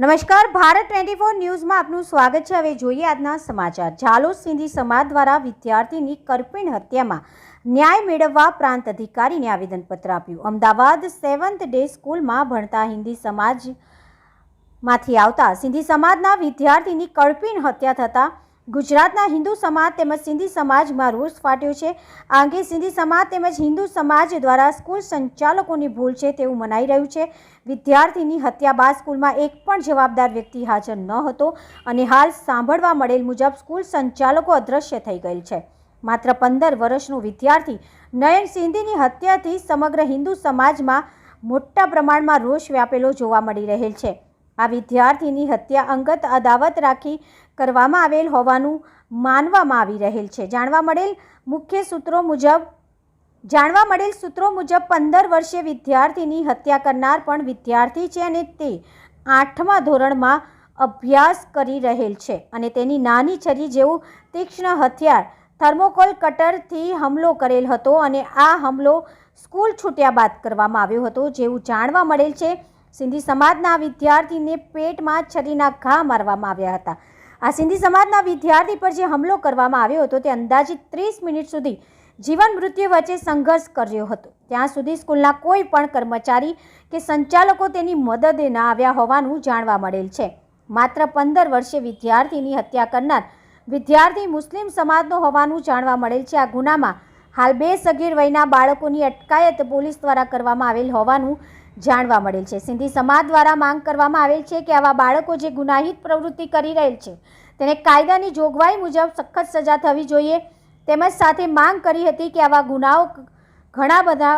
નમસ્કાર, ભારત 24 ન્યૂઝમાં આપનું સ્વાગત છે। હવે જોઈએ આજના સમાચાર। ઝાલોદ સિંધી સમાજ દ્વારા વિદ્યાર્થીની કરપીણ હત્યામાં ન્યાય મેળવવા પ્રાંત અધિકારીને આવેદનપત્ર આપ્યું। અમદાવાદ સેવન્થ ડે સ્કૂલમાં ભણતા હિન્દી સમાજમાંથી આવતા સિંધી સમાજના વિદ્યાર્થીની કરપીણ હત્યા થતાં ગુજરાતના હિન્દુ સમાજ તેમજ સિંધી સમાજમાં રોષ ફાટ્યો છે। આ અંગે સિંધી સમાજ તેમજ હિન્દુ સમાજ દ્વારા સ્કૂલ સંચાલકોની ભૂલ છે તેવું મનાઈ રહ્યું છે। વિદ્યાર્થીની હત્યા બાદ સ્કૂલમાં એક પણ જવાબદાર વ્યક્તિ હાજર ન હતો અને હાલ સાંભળવા મળેલ મુજબ સ્કૂલ સંચાલકો અદૃશ્ય થઈ ગયેલ છે। માત્ર 15 વર્ષનો વિદ્યાર્થી નયન સિંધીની હત્યાથી સમગ્ર હિન્દુ સમાજમાં મોટા પ્રમાણમાં રોષ વ્યાપેલો જોવા મળી રહેલ છે। આ વિદ્યાર્થીની હત્યા અંગત અદાવત રાખી કરવામાં આવેલ હોવાનું માનવામાં આવી રહેલ છે। જાણવા મળેલ સૂત્રો મુજબ 15 વર્ષીય વિદ્યાર્થીની હત્યા કરનાર પણ વિદ્યાર્થી છે અને તે 8મા ધોરણમાં અભ્યાસ કરી રહેલ છે અને તેની નાની છરી જેવું તીક્ષ્ણ હથિયાર થર્મોકોલ કટરથી હુમલો કરેલ હતો અને આ હુમલો સ્કૂલ છૂટ્યા બાદ કરવામાં આવ્યો હતો જેવું જાણવા મળેલ છે। સિંધી સમાજના વિદ્યાર્થીને પેટમાં છરીના ઘા મારવામાં આવ્યા હતા। આ સિંધી સમાજના વિદ્યાર્થી પર જે હુમલો કરવામાં આવ્યો હતો તે અંદાજિત 30 મિનિટ સુધી જીવન મૃત્યુ વચ્ચે સંઘર્ષ કર્યો હતો। ત્યાં સુધી સ્કૂલના કોઈ પણ કર્મચારી કે સંચાલકો તેની મદદે ન આવ્યા હોવાનું જાણવા મળેલ છે। માત્ર 15 વર્ષીય વિદ્યાર્થીની હત્યા કરનાર વિદ્યાર્થી મુસ્લિમ સમાજનો હોવાનું જાણવા મળેલ છે। આ ગુનામાં હાલ 2 સગીર વયના બાળકોની અટકાયત પોલીસ દ્વારા કરવામાં આવેલ હોવાનું જાણવા મળેલ છે। સિંધી સમાજ દ્વારા માંગ કરવામાં આવેલ છે કે આવા બાળકો જે ગુનાહિત પ્રવૃત્તિ કરી રહેલ છે તેને કાયદાની જોગવાઈ મુજબ સખત સજા થવી જોઈએ। તેમજ સાથે માંગ કરી હતી કે આવા ગુનાઓ ઘણા બધા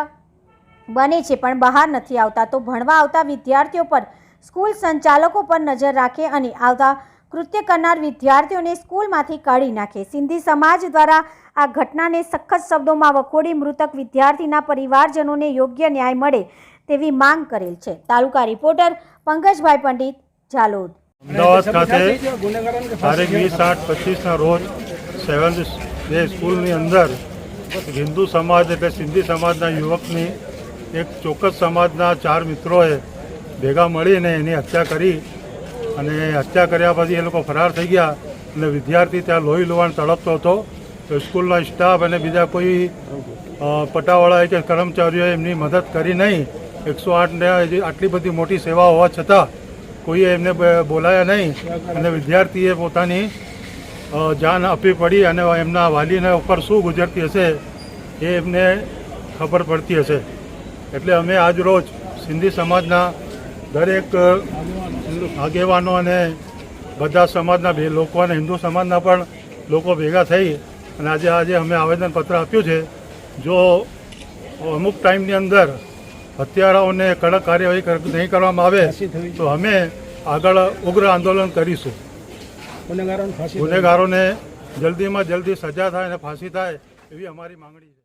બને છે પણ બહાર નથી આવતા, તો ભણવા આવતા વિદ્યાર્થીઓ પર સ્કૂલ સંચાલકો પર નજર રાખે અને આવતા કૃત્ય કરનાર વિદ્યાર્થીઓને સ્કૂલમાંથી કાઢી નાખે। સિંધી સમાજ દ્વારા આ ઘટનાને સખત શબ્દોમાં વખોડી મૃતક વિદ્યાર્થીના પરિવારજનોને યોગ્ય ન્યાય મળે તેવી માંગ કરેલ છે। તાલુકા રિપોર્ટર પંકજભાઈ પંડિત, ઝાલોદ। અમદાવાદ ખાતે તારીખ 20/8/25ના રોજ સેવન્થ ડે સ્કૂલની અંદર હિન્દુ સમાજ એટલે સિંધી સમાજના યુવકની એક ચોક્કસ સમાજના 4 મિત્રોએ ભેગા મળીને એની હત્યા કરી અને હત્યા કર્યા પછી એ લોકો ફરાર થઈ ગયા અને વિદ્યાર્થી ત્યાં લોહી લુહાણ તડપતો હતો। તો સ્કૂલના સ્ટાફ અને બીજા કોઈ પટાવાળા કે કર્મચારીઓએ એમની મદદ કરી નહીં। 108ને આટલી બધી મોટી સેવા હોવા છતાં કોઈએ એમને બોલાયા નહીં અને વિદ્યાર્થીએ પોતાની જાન આપવી પડી અને એમના વાલીને ઉપર શું ગુજરતી હશે એ એમને ખબર પડતી હશે। એટલે અમે આજ રોજ સિંધી સમાજના દરેક આગેવાનો અને બધા સમાજના લોકો અને હિન્દુ સમાજના પણ લોકો ભેગા થઈ અને આજે અમે આવેદનપત્ર આપ્યું છે। જો અમુક ટાઈમની અંદર હત્યારાઓને કડક કાર્યવાહી નહીં કરવામાં આવે તો અમે આગળ ઉગ્ર આંદોલન કરીશું। ગુનેગારોને જલ્દીમાં જલ્દી સજા થાય અને ફાંસી થાય એવી અમારી માંગણી છે।